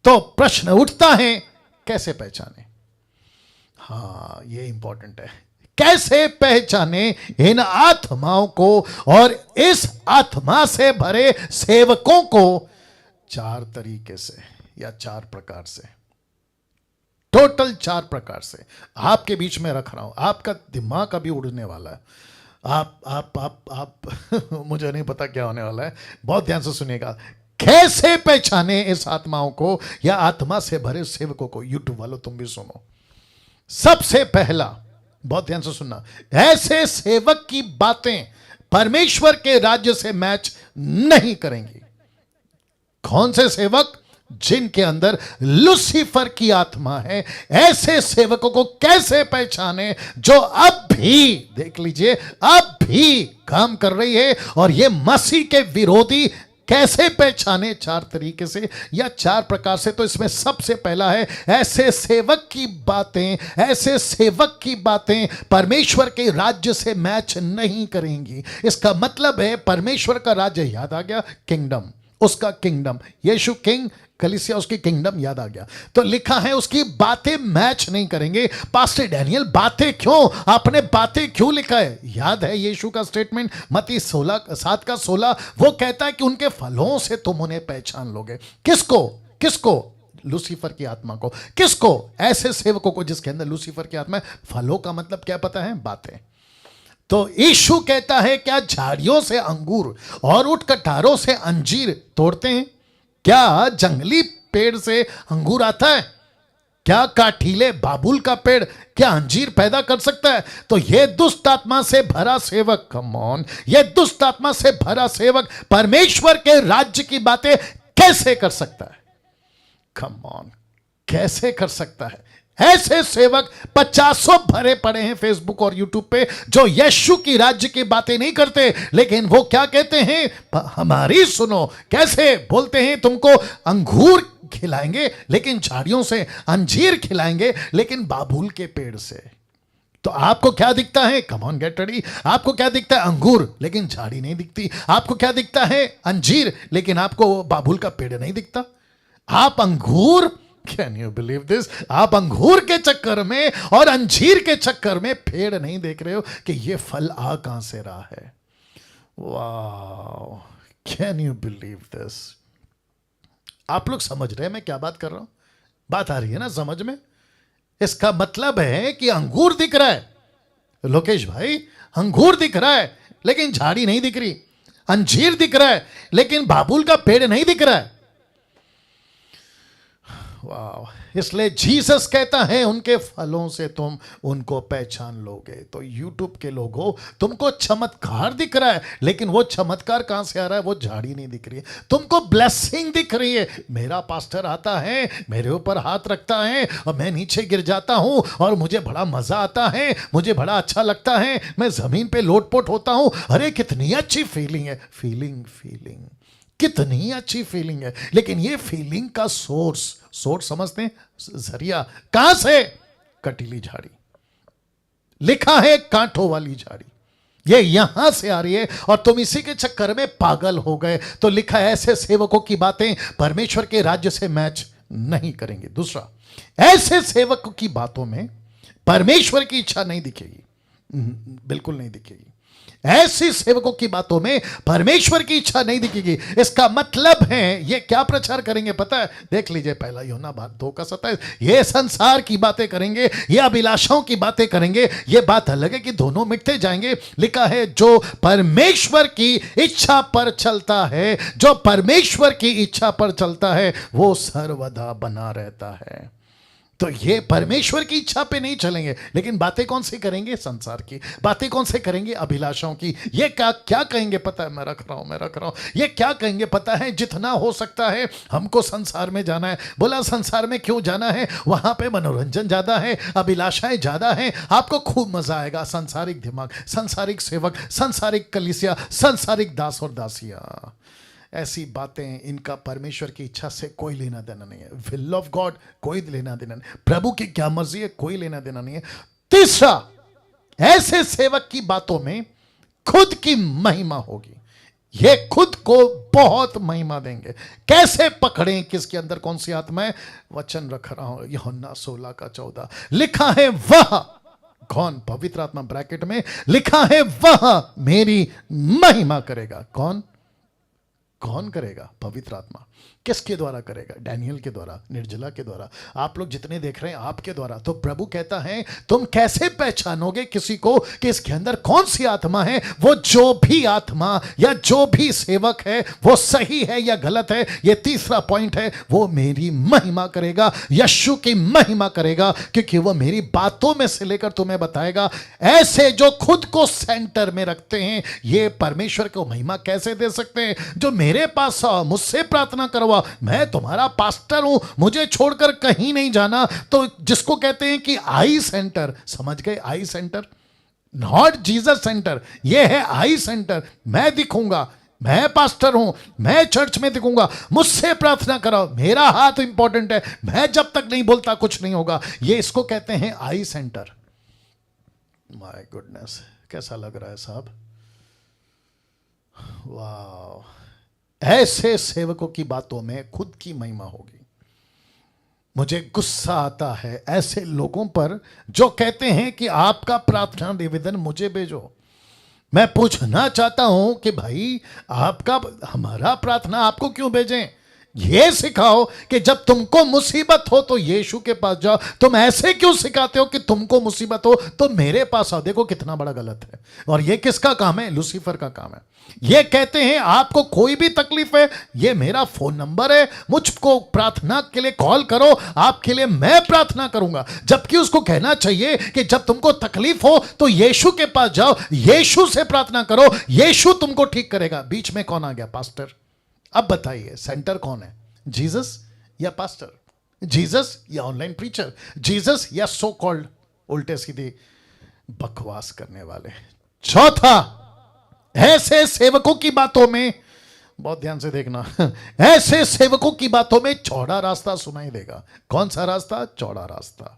तो प्रश्न उठता है, कैसे पहचाने? हाँ, ये इंपॉर्टेंट है। कैसे पहचाने इन आत्माओं को और इस आत्मा से भरे सेवकों को? 4 तरीके से या 4 प्रकार से, टोटल 4 प्रकार से आपके बीच में रख रहा हूं। आपका दिमाग अभी उड़ने वाला है। आप मुझे नहीं पता क्या होने वाला है, बहुत ध्यान से सुनिएगा। कैसे पहचाने इस आत्माओं को या आत्मा से भरे सेवकों को? यूट्यूब वालों तुम भी सुनो। सबसे पहला, बहुत ध्यान से सुनना, ऐसे सेवक की बातें परमेश्वर के राज्य से मैच नहीं करेंगी। कौन से सेवक? जिनके अंदर लूसीफर की आत्मा है। ऐसे सेवकों को कैसे पहचाने? जो अब भी, देख लीजिए, अब भी काम कर रही है और ये मसीह के विरोधी। कैसे पहचाने? 4 तरीके से या 4 प्रकार से। तो इसमें सबसे पहला है, ऐसे सेवक की बातें, ऐसे सेवक की बातें परमेश्वर के राज्य से मैच नहीं करेंगी। इसका मतलब है परमेश्वर का राज्य याद आ गया, किंगडम, उसका किंगडम, यीशु किंग, कलीसिया उसकी किंगडम याद आ गया। तो लिखा है उसकी बातें मैच नहीं करेंगे। पास्टर डैनियल बातें क्यों? आपने बातें क्यों लिखा है? याद है यीशु का स्टेटमेंट मत्ती 7:16, वो कहता है कि उनके फलों से तुम उन्हें पहचान लोगे। किसको? किसको? लूसीफर की आत्मा को। किसको? ऐसे सेवकों को जिसके अंदर लूसीफर की आत्मा है। फलों का मतलब क्या पता है? बातें। तो यीशु कहता है, क्या झाड़ियों से अंगूर और उठ कटारों से अंजीर तोड़ते हैं? क्या जंगली पेड़ से अंगूर आता है? क्या काठीले बाबुल का पेड़ क्या अंजीर पैदा कर सकता है? तो यह दुष्ट आत्मा से भरा सेवक, कम ऑन, यह दुष्ट आत्मा से भरा सेवक परमेश्वर के राज्य की बातें कैसे कर सकता है? कम ऑन, कैसे कर सकता है? ऐसे सेवक 50 भरे पड़े हैं फेसबुक और यूट्यूब पे, जो यीशु की राज्य की बातें नहीं करते, लेकिन वो क्या कहते हैं? हमारी सुनो। कैसे बोलते हैं? तुमको अंगूर खिलाएंगे लेकिन झाड़ियों से, अंजीर खिलाएंगे लेकिन बाबुल के पेड़ से। तो आपको क्या दिखता है? Come on, get ready. आपको क्या दिखता है? अंगूर, लेकिन झाड़ी नहीं दिखती। आपको क्या दिखता है? अंजीर, लेकिन आपको बाबुल का पेड़ नहीं दिखता। आप अंगूर, कैन यू बिलीव दिस? आप अंगूर के चक्कर में और अंजीर के चक्कर में पेड़ नहीं देख रहे हो कि ये फल आ कहां से रहा है। Wow, can you believe this? आप लोग समझ रहे हैं मैं क्या बात कर रहा हूं? बात आ रही है ना समझ में? इसका मतलब है कि अंगूर दिख रहा है, लोकेश भाई, अंगूर दिख रहा है लेकिन झाड़ी नहीं दिख रही। अंजीर दिख रहा है लेकिन बाबुल का पेड़ नहीं दिख रहा है। वाह, इसलिए जीसस कहता है उनके फलों से तुम उनको पहचान लोगे। तो यूट्यूब के लोगों, तुमको चमत्कार दिख रहा है लेकिन वो चमत्कार कहां से आ रहा है? वो झाड़ी नहीं दिख रही है। तुमको ब्लेसिंग दिख रही है, मेरा पास्टर आता है, मेरे ऊपर हाथ रखता है और मैं नीचे गिर जाता हूं और मुझे बड़ा मजा आता है, मुझे बड़ा अच्छा लगता है, मैं जमीन पे लोटपोट होता हूं। अरे कितनी अच्छी फीलिंग है। फीलिंग कितनी अच्छी फीलिंग है, लेकिन ये फीलिंग का सोर्स समझते हैं? जरिया कहां से? कटीली झाड़ी। लिखा है कांटों वाली झाड़ी, ये यहां से आ रही है और तुम इसी के चक्कर में पागल हो गए। तो लिखा है ऐसे सेवकों की बातें परमेश्वर के राज्य से मैच नहीं करेंगे। दूसरा, ऐसे सेवकों की बातों में परमेश्वर की इच्छा नहीं दिखेगी, बिल्कुल नहीं दिखेगी। ऐसी सेवकों की बातों में परमेश्वर की इच्छा नहीं दिखेगी। इसका मतलब है ये क्या प्रचार करेंगे पता है? देख लीजिए, पहला यूहन्ना 2:27, ये संसार की बातें करेंगे, ये अभिलाषाओं की बातें करेंगे। ये बात अलग है कि दोनों मिटते जाएंगे। लिखा है जो परमेश्वर की इच्छा पर चलता है, जो परमेश्वर की इच्छा पर चलता है वो सर्वदा बना रहता है। तो ये परमेश्वर की इच्छा पे नहीं चलेंगे, लेकिन बातें कौन सी करेंगे? संसार की बातें कौन से करेंगे? अभिलाषाओं की। ये क्या कहेंगे पता है? मैं रख रहा हूं। ये क्या कहेंगे पता है? जितना हो सकता है हमको संसार में जाना है। बोला संसार में क्यों जाना है? वहां पे मनोरंजन ज्यादा है, अभिलाषाएं ज्यादा हैं, आपको खूब मजा आएगा। सांसारिक दिमाग, सांसारिक सेवक, सांसारिक कलीसिया, सांसारिक दास और दासियां, ऐसी बातें, इनका परमेश्वर की इच्छा से कोई लेना देना नहीं है। विल ऑफ गॉड कोई लेना देना नहीं, प्रभु की क्या मर्जी है कोई लेना देना नहीं है। तीसरा, ऐसे सेवक की बातों में खुद की महिमा होगी। ये खुद को बहुत महिमा देंगे। कैसे पकड़ें किसके अंदर कौन सी आत्मा है? वचन रख रहा हूं, यूहन्ना 16:14 लिखा है, वह कौन? पवित्र आत्मा ब्रैकेट में लिखा है, वह मेरी महिमा करेगा। कौन? कौन करेगा? पवित्र आत्मा। किसके द्वारा करेगा? डैनियल के द्वारा, निर्जला के द्वारा, आप लोग जितने देख रहे हैं आपके द्वारा। तो प्रभु कहता है, तुम कैसे पहचानोगे किसी को कि इसके अंदर कौन सी आत्मा है? वो जो भी आत्मा या जो भी सेवक है वो सही है या गलत है, ये तीसरा पॉइंट है, वो मेरी महिमा करेगा, यीशु की महिमा करेगा, क्योंकि वो मेरी बातों में से लेकर तुम्हें बताएगा। ऐसे जो खुद को सेंटर में रखते हैं, ये परमेश्वर को महिमा कैसे दे सकते हैं? जो मेरे पास आओ, मुझसे प्रार्थना करवाओ, मैं तुम्हारा पास्टर हूं, मुझे छोड़कर कहीं नहीं जाना। तो जिसको कहते हैं कि आई सेंटर, समझ गए? आई सेंटर, नॉट जीसस सेंटर, ये है आई सेंटर। मैं दिखूंगा, मैं पास्टर हूं, मैं चर्च में दिखूंगा, मुझसे प्रार्थना कराओ, मेरा हाथ इंपॉर्टेंट है, मैं जब तक नहीं बोलता कुछ नहीं होगा। ये इसको कहते हैं आई सेंटर। माय गुडनेस, कैसा लग रहा है साहब? वाह! ऐसे सेवकों की बातों में खुद की महिमा होगी। मुझे गुस्सा आता है ऐसे लोगों पर जो कहते हैं कि आपका प्रार्थना निवेदन मुझे भेजो। मैं पूछना चाहता हूं कि भाई, आपका, हमारा प्रार्थना आपको क्यों भेजें? ये सिखाओ कि जब तुमको मुसीबत हो तो यीशु के पास जाओ। तुम ऐसे क्यों सिखाते हो कि तुमको मुसीबत हो तो मेरे पास आओ? देखो कितना बड़ा गलत है। और ये किसका काम है? लूसीफर का काम है। ये कहते हैं आपको कोई भी तकलीफ है, ये मेरा फोन नंबर है, मुझको प्रार्थना के लिए कॉल करो, आपके लिए मैं प्रार्थना करूंगा। जबकि उसको कहना चाहिए कि जब तुमको तकलीफ हो तो यीशु के पास जाओ, यीशु से प्रार्थना करो, यीशु तुमको ठीक करेगा। बीच में कौन आ गया? पास्टर। अब बताइए, सेंटर कौन है? जीसस या पास्टर? जीसस या ऑनलाइन प्रीचर? जीसस या सो कॉल्ड उल्टे सीधे बकवास करने वाले? चौथा, ऐसे सेवकों की बातों में, बहुत ध्यान से देखना, ऐसे सेवकों की बातों में चौड़ा रास्ता सुनाई देगा। कौन सा रास्ता? चौड़ा रास्ता।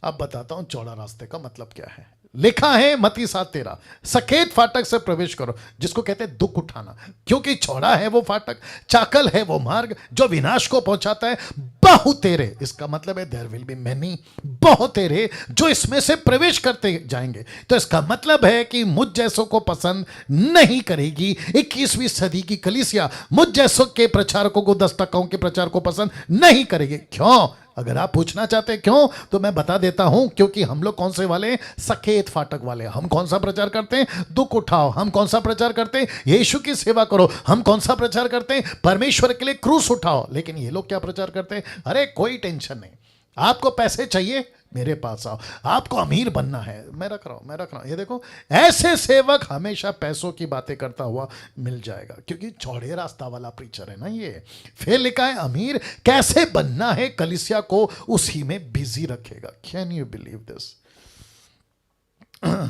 अब बताता हूं चौड़ा रास्ते का मतलब क्या है। लिखा है मत्ती 7:13, सकेत फाटक से प्रवेश करो, जिसको कहते हैं दुख उठाना, क्योंकि चौड़ा है वो फाटक, चाकल है वो मार्ग जो विनाश को पहुंचाता है, बहुतेरे, इसका मतलब है देयर विल बी मेनी, बहुतेरे जो इसमें से प्रवेश करते जाएंगे। तो इसका मतलब है कि मुझ जैसों को पसंद नहीं करेगी 21वीं सदी की कलीसिया। मुझ जैसों के प्रचारकों को, 10 टकाओं के प्रचार को पसंद नहीं करेगी। क्यों? अगर आप पूछना चाहते हैं क्यों, तो मैं बता देता हूं, क्योंकि हम लोग कौन से वाले? सकेत फाटक वाले। हम कौन सा प्रचार करते हैं? दुख उठाओ। हम कौन सा प्रचार करते हैं? यीशु की सेवा करो। हम कौन सा प्रचार करते हैं? परमेश्वर के लिए क्रूस उठाओ। लेकिन ये लोग क्या प्रचार करते हैं? अरे कोई टेंशन नहीं, आपको पैसे चाहिए, मेरे पास आओ। आपको अमीर बनना है, मैं रख रहा हूं। ये देखो, ऐसे सेवक हमेशा पैसों की बातें करता हुआ मिल जाएगा, क्योंकि चौड़े रास्ता वाला प्रीचर है ना ये। फिर लिखा है अमीर कैसे बनना है, कलीसिया को उसी में बिजी रखेगा। Can you believe this?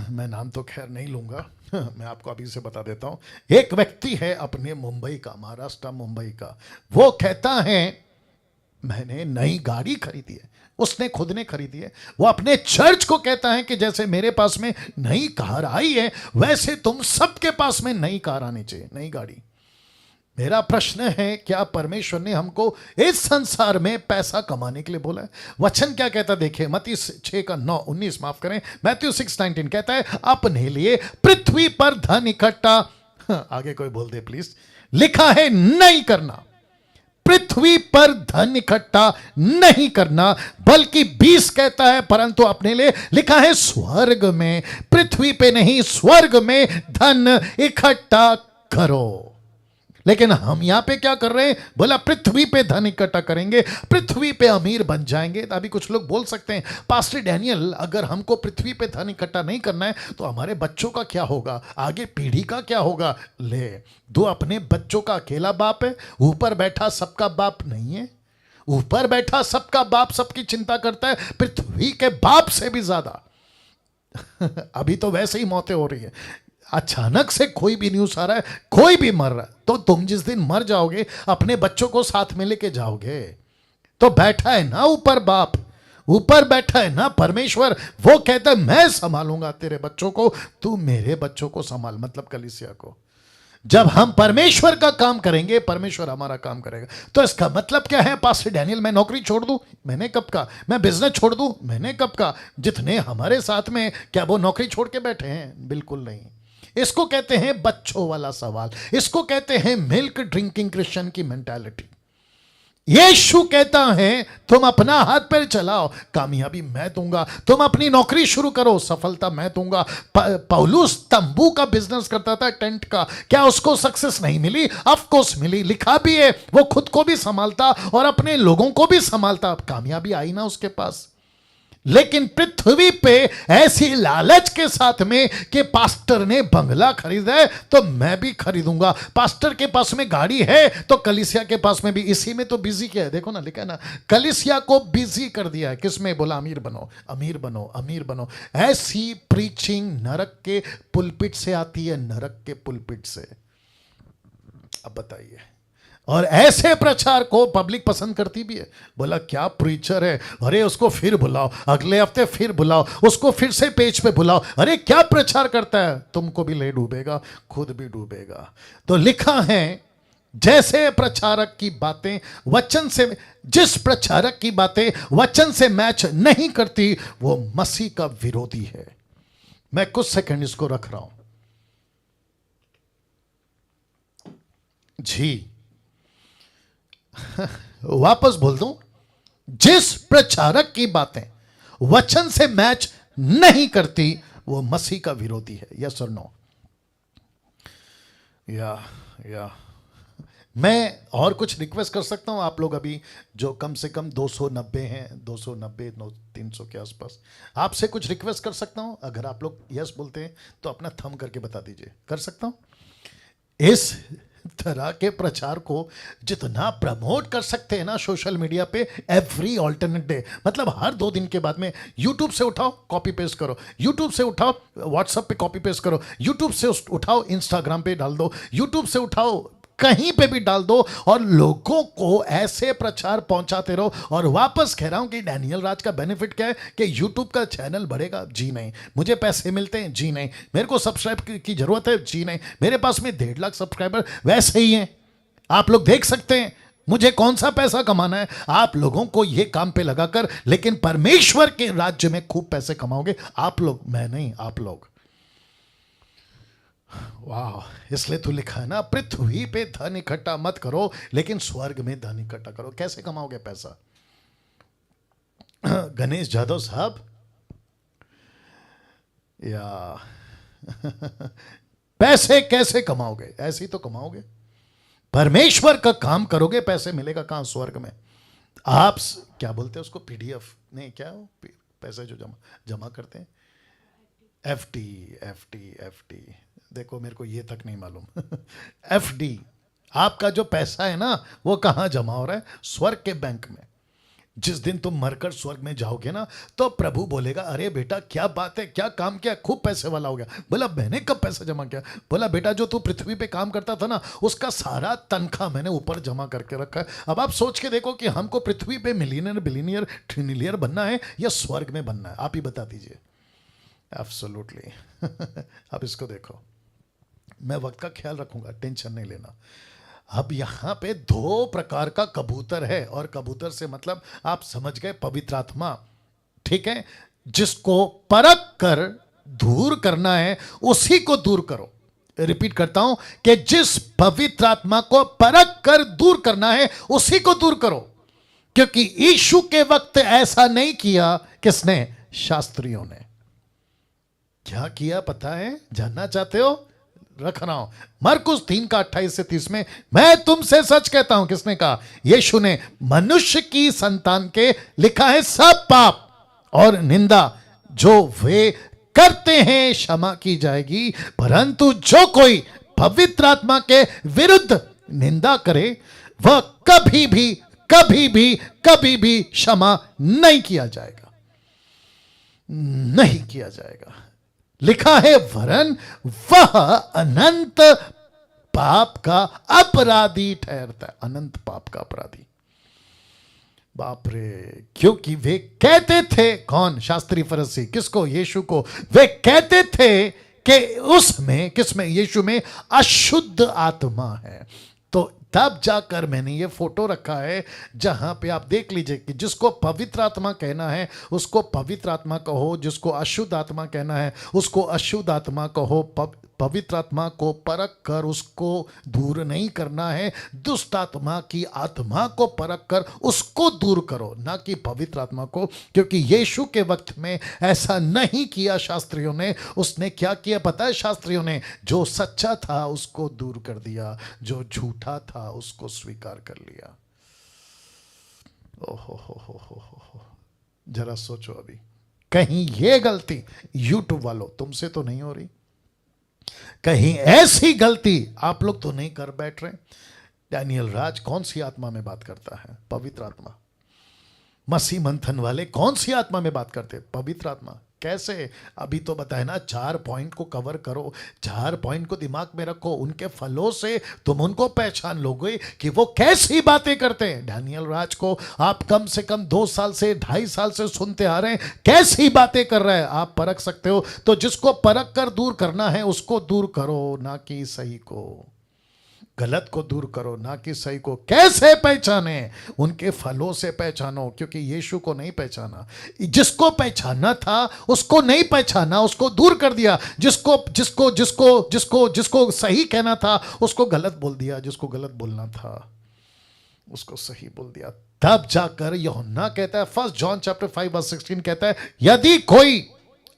मैं नाम तो खैर नहीं लूंगा, मैं आपको अभी से बता देता हूं। एक व्यक्ति है अपने मुंबई का, महाराष्ट्र मुंबई का, वो कहता है मैंने नई गाड़ी खरीदी है, उसने खुद ने खरीदी है। वो अपने चर्च को कहता है कि जैसे मेरे पास में नई कार आई है, वैसे तुम सबके पास में नई कार आनी चाहिए, नई गाड़ी। मेरा प्रश्न है, क्या परमेश्वर ने हमको इस संसार में पैसा कमाने के लिए बोला है? वचन क्या कहता देखिए, मत्ती 6:9-19, माफ करें, मैथ्यू 6:19 कहता है, अपने लिए पृथ्वी पर धन इकट्ठा, आगे कोई बोल दे प्लीज, लिखा है नहीं करना। पृथ्वी पर धन इकट्ठा नहीं करना, बल्कि 20 कहता है, परंतु अपने लिए, लिखा है स्वर्ग में, पृथ्वी पे नहीं, स्वर्ग में धन इकट्ठा करो। लेकिन हम यहां पे क्या कर रहे हैं? बोला पृथ्वी पे धन इकट्ठा करेंगे, पृथ्वी पे अमीर बन जाएंगे। तो अभी कुछ लोग बोल सकते हैं, पास्टर डैनियल, अगर हमको पृथ्वी पे धन इकट्ठा नहीं करना है तो हमारे बच्चों का क्या होगा, आगे पीढ़ी का क्या होगा? ले दो, अपने बच्चों का अकेला बाप है, ऊपर बैठा सबका बाप नहीं है। ऊपर बैठा सबका बाप सबकी चिंता करता है, पृथ्वी के बाप से भी ज्यादा। अभी तो वैसे ही मौतें हो रही है, अचानक से कोई भी न्यूज आ रहा है, कोई भी मर रहा है, तो तुम जिस दिन मर जाओगे अपने बच्चों को साथ में लेके जाओगे। तो बैठा है ना ऊपर बाप, ऊपर बैठा है ना परमेश्वर, वो कहता है मैं संभालूंगा तेरे बच्चों को, तू मेरे बच्चों को संभाल, मतलब कलीसिया को। जब हम परमेश्वर का काम करेंगे, परमेश्वर हमारा काम करेगा। तो इसका मतलब क्या है पास्टर डैनियल, मैं नौकरी छोड़ दूं? मैंने कब कहा? मैं बिजनेस छोड़ दूं? मैंने कब कहा? जितने हमारे साथ में, क्या वो नौकरी छोड़ के बैठे हैं? बिल्कुल नहीं। इसको कहते हैं बच्चों वाला सवाल, इसको कहते हैं मिल्क ड्रिंकिंग क्रिश्चियन की मेंटालिटी। यीशु कहता है तुम अपना हाथ पैर चलाओ, कामयाबी मैं दूंगा। तुम अपनी नौकरी शुरू करो, सफलता मैं दूंगा। पौलुस तंबू का बिजनेस करता था, टेंट का। क्या उसको सक्सेस नहीं मिली? ऑफ कोर्स मिली। लिखा भी है वो खुद को भी संभालता और अपने लोगों को भी संभालता, कामयाबी आई ना उसके पास। लेकिन पृथ्वी पे ऐसी लालच के साथ में कि पास्टर ने बंगला खरीदा है तो मैं भी खरीदूंगा, पास्टर के पास में गाड़ी है तो कलीसिया के पास में भी। इसी में तो बिजी किया है, देखो ना, लिखा है ना, कलीसिया को बिजी कर दिया है। किसमें? बोला अमीर बनो, अमीर बनो, अमीर बनो। ऐसी प्रीचिंग नरक के पुलपिट से आती है, नरक के पुलपिट से। अब बताइए। और ऐसे प्रचार को पब्लिक पसंद करती भी है। बोला क्या प्रीचर है, अरे उसको फिर बुलाओ, अगले हफ्ते फिर बुलाओ, उसको फिर से पेज पे बुलाओ। अरे क्या प्रचार करता है, तुमको भी ले डूबेगा, खुद भी डूबेगा। तो लिखा है जैसे प्रचारक की बातें वचन से, जिस प्रचारक की बातें वचन से मैच नहीं करती वो मसीह का विरोधी है। मैं कुछ सेकंड इसको रख रहा हूं जी। वापस बोल दूं, जिस प्रचारक की बातें वचन से मैच नहीं करती वो मसीह का विरोधी है। यस और नो? या मैं और कुछ रिक्वेस्ट कर सकता हूं? आप लोग अभी जो कम से कम 290 हैं, 290 300 के आसपास, आपसे कुछ रिक्वेस्ट कर सकता हूं? अगर आप लोग यस बोलते हैं तो अपना थंब करके बता दीजिए। कर सकता हूं? इस तरह के प्रचार को जितना प्रमोट कर सकते हैं ना सोशल मीडिया पे, एवरी ऑल्टरनेट डे, मतलब हर 2 दिन के बाद में यूट्यूब से उठाओ कॉपी पेस्ट करो, यूट्यूब से उठाओ व्हाट्सएप पे कॉपी पेस्ट करो, यूट्यूब से उठाओ इंस्टाग्राम पे डाल दो, यूट्यूब से उठाओ कहीं पे भी डाल दो और लोगों को ऐसे प्रचार पहुंचाते रहो। और वापस कह रहा हूं कि डैनियल राज का बेनिफिट क्या है कि यूट्यूब का चैनल बढ़ेगा? जी नहीं। मुझे पैसे मिलते हैं? जी नहीं। मेरे को सब्सक्राइब की जरूरत है? जी नहीं। मेरे पास में 1.5 लाख सब्सक्राइबर वैसे ही हैं, आप लोग देख सकते हैं। मुझे कौन सा पैसा कमाना है? आप लोगों को ये काम पे लगाकर, लेकिन परमेश्वर के राज्य में खूब पैसे कमाओगे आप लोग, मैं नहीं, आप लोग। वाह, इसलिए तो लिखा है ना, पृथ्वी पे धन इकट्ठा मत करो लेकिन स्वर्ग में धन इकट्ठा करो। कैसे कमाओगे पैसा? गणेश जादव साहब, या पैसे कैसे कमाओगे? ऐसे ही तो कमाओगे, परमेश्वर का काम करोगे, पैसे मिलेगा कहां? स्वर्ग में। आप क्या बोलते हैं उसको, पीडीएफ नहीं, क्या हो पैसे जो जमा करते हैं, एफडी। देखो मेरे को ये तक नहीं मालूम। एफडी, आपका जो पैसा है ना वो कहां जमा हो रहा है? स्वर्ग के बैंक में। जिस दिन तुम मरकर स्वर्ग में जाओगे ना तो प्रभु बोलेगा, अरे बेटा क्या बात है, क्या काम किया, खूब पैसे वाला हो गया। बोला मैंने कब पैसा जमा किया? बोला बेटा जो तू पृथ्वी पे काम करता था ना उसका सारा तनख्वाह मैंने ऊपर जमा करके रखा है। अब आप सोच के देखो कि हमको पृथ्वी पे मिलियनर, बिलियनियर, ट्रिलियनियर बनना है या स्वर्ग में बनना है? आप ही बता दीजिए। एब्सोल्युटली। अब इसको देखो, मैं वक्त का ख्याल रखूंगा, टेंशन नहीं लेना। अब यहां पे 2 प्रकार का कबूतर है, और कबूतर से मतलब आप समझ गए, पवित्र आत्मा, ठीक है? जिसको परख कर दूर करना है उसी को दूर करो। रिपीट करता हूं कि जिस पवित्र आत्मा को परख कर दूर करना है उसी को दूर करो, क्योंकि यीशु के वक्त ऐसा नहीं किया। किसने? शास्त्रियों ने। क्या किया पता है? जानना चाहते हो? रख रहा हूं, मरकुस 3 का 28 से 30 में, मैं तुमसे सच कहता हूं। किसने कहा? यीशु ने। मनुष्य की संतान के लिखा है सब पाप और निंदा जो वे करते हैं क्षमा की जाएगी, परंतु जो कोई पवित्र आत्मा के विरुद्ध निंदा करे वह कभी भी क्षमा नहीं किया जाएगा, नहीं किया जाएगा। लिखा है वरन वह अनंत पाप का अपराधी ठहरता है। अनंत पाप का अपराधी। बाप रे, क्योंकि वे कहते थे, कौन? शास्त्री फरीसी। किसको? यीशु को। वे कहते थे कि उसमें किसमें, यीशु में अशुद्ध आत्मा है। तो तब जाकर मैंने ये फोटो रखा है जहां पे आप देख लीजिए कि जिसको पवित्र आत्मा कहना है उसको पवित्र आत्मा कहो, जिसको अशुद्ध आत्मा कहना है उसको अशुद्ध आत्मा कहो। पवित्र आत्मा को परख कर उसको दूर नहीं करना है, दुष्ट आत्मा की आत्मा को परख कर उसको दूर करो, ना कि पवित्र आत्मा को। क्योंकि यीशु के वक्त में ऐसा नहीं किया शास्त्रियों ने। उसने क्या किया पता है शास्त्रियों ने? जो सच्चा था उसको दूर कर दिया, जो झूठा था उसको स्वीकार कर लिया। ओहो हो, जरा सोचो अभी, कहीं ये गलती यूट्यूब वालों तुमसे तो नहीं हो रही? कहीं ऐसी गलती आप लोग तो नहीं कर बैठ रहे? डैनियल राज कौन सी आत्मा में बात करता है? पवित्र आत्मा। मसीह मंथन वाले कौन सी आत्मा में बात करते? पवित्र आत्मा। कैसे? अभी तो बताए ना, 4 पॉइंट को कवर करो, 4 पॉइंट को दिमाग में रखो। उनके फलों से तुम उनको पहचान लोगे कि वो कैसी बातें करते हैं। डैनियल राज को आप कम से कम 2 साल से 2.5 साल से सुनते आ रहे हैं, कैसी बातें कर रहा है आप परख सकते हो। तो जिसको परख कर दूर करना है उसको दूर करो, ना कि सही को। गलत को दूर करो, ना कि सही को। कैसे पहचाने? उनके फलों से पहचानो, क्योंकि यीशु को नहीं पहचाना। जिसको पहचानना था उसको नहीं पहचाना, उसको दूर कर दिया। जिसको जिसको जिसको जिसको जिसको सही कहना था उसको गलत बोल दिया, जिसको गलत बोलना था उसको सही बोल दिया। तब जाकर यूहन्ना कहता है, 1 जॉन चैप्टर 5:16 कहता है, यदि कोई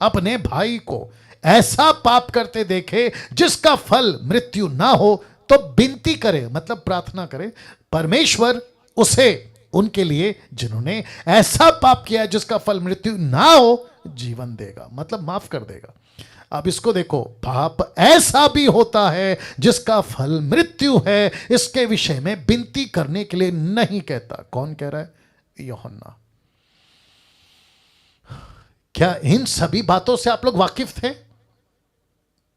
अपने भाई को ऐसा पाप करते देखे जिसका फल मृत्यु ना हो तो विनती करे, मतलब प्रार्थना करे, परमेश्वर उसे उनके लिए जिन्होंने ऐसा पाप किया है जिसका फल मृत्यु ना हो जीवन देगा, मतलब माफ कर देगा। अब इसको देखो, पाप ऐसा भी होता है जिसका फल मृत्यु है, इसके विषय में विनती करने के लिए नहीं कहता। कौन कह रहा है? यूहन्ना। क्या इन सभी बातों से आप लोग वाकिफ थे?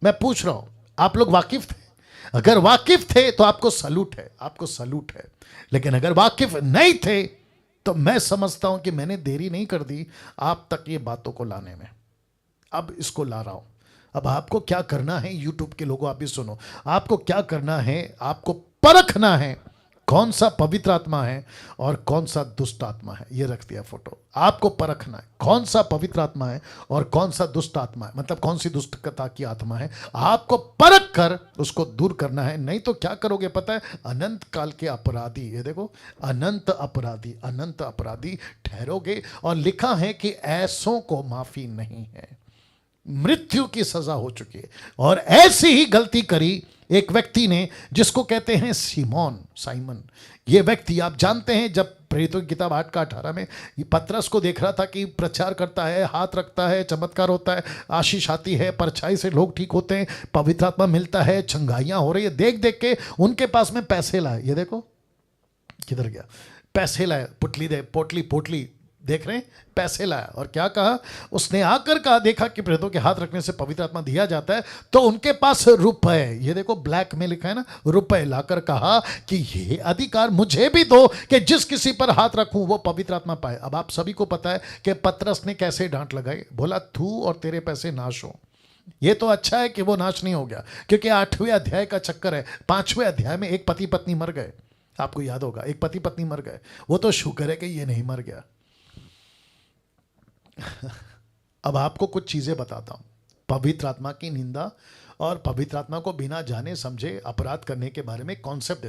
मैं पूछ रहा हूं, आप लोग वाकिफ थे? अगर वाकिफ थे तो आपको सलूट है, आपको सलूट है। लेकिन अगर वाकिफ नहीं थे तो मैं समझता हूं कि मैंने देरी नहीं कर दी आप तक ये बातों को लाने में। अब इसको ला रहा हूं। अब आपको क्या करना है, यूट्यूब के लोगों आप भी सुनो, आपको क्या करना है, आपको परखना है कौन सा पवित्र आत्मा है और कौन सा दुष्ट आत्मा है। ये रख दिया फोटो। आपको परखना है कौन सा पवित्र आत्मा है और कौन सा दुष्ट आत्मा है, मतलब कौन सी दुष्टता की आत्मा है। आपको परख कर उसको दूर करना है, नहीं तो क्या करोगे पता है? अनंत काल के अपराधी, ये देखो, अनंत अपराधी ठहरोगे। और लिखा है कि ऐसों को माफी नहीं है, मृत्यु की सजा हो चुकी है। और ऐसी ही गलती करी एक व्यक्ति ने जिसको कहते हैं साइमन। ये व्यक्ति आप जानते हैं, जब प्रेरितों की किताब 8:18 में पतरस को देख रहा था कि प्रचार करता है, हाथ रखता है, चमत्कार होता है, आशीष आती है, परछाई से लोग ठीक होते हैं, पवित्र आत्मा मिलता है, चंगाइयां हो रही है, देख देख के उनके पास में पैसे लाए। ये देखो किधर गया, पैसे लाए, पोटली देख रहे हैं, पैसे लाया। और क्या कहा उसने? आकर कहा, देखा कि प्रेरितों के हाथ रखने से पवित्र आत्मा दिया जाता है, तो उनके पास रुपए, ये देखो ब्लैक में लिखा है ना, रुपए लाकर कहा कि ये अधिकार मुझे भी दो कि जिस किसी पर हाथ रखूं वो पवित्र आत्मा पाए। अब आप सभी को पता है कि पतरस ने कैसे डांट लगाई, बोला तू और तेरे पैसे नाश हो। ये तो अच्छा है कि वो नाश नहीं हो गया, क्योंकि 8वें अध्याय का चक्कर है। 5वें अध्याय में एक पति पत्नी मर गए, आपको याद होगा, एक पति पत्नी मर गए। वो तो शुक्र है कि ये नहीं मर गया। अब आपको कुछ चीजें बताता हूं, पवित्र आत्मा की निंदा और पवित्र आत्मा को बिना जाने समझे अपराध करने के बारे में कॉन्सेप्ट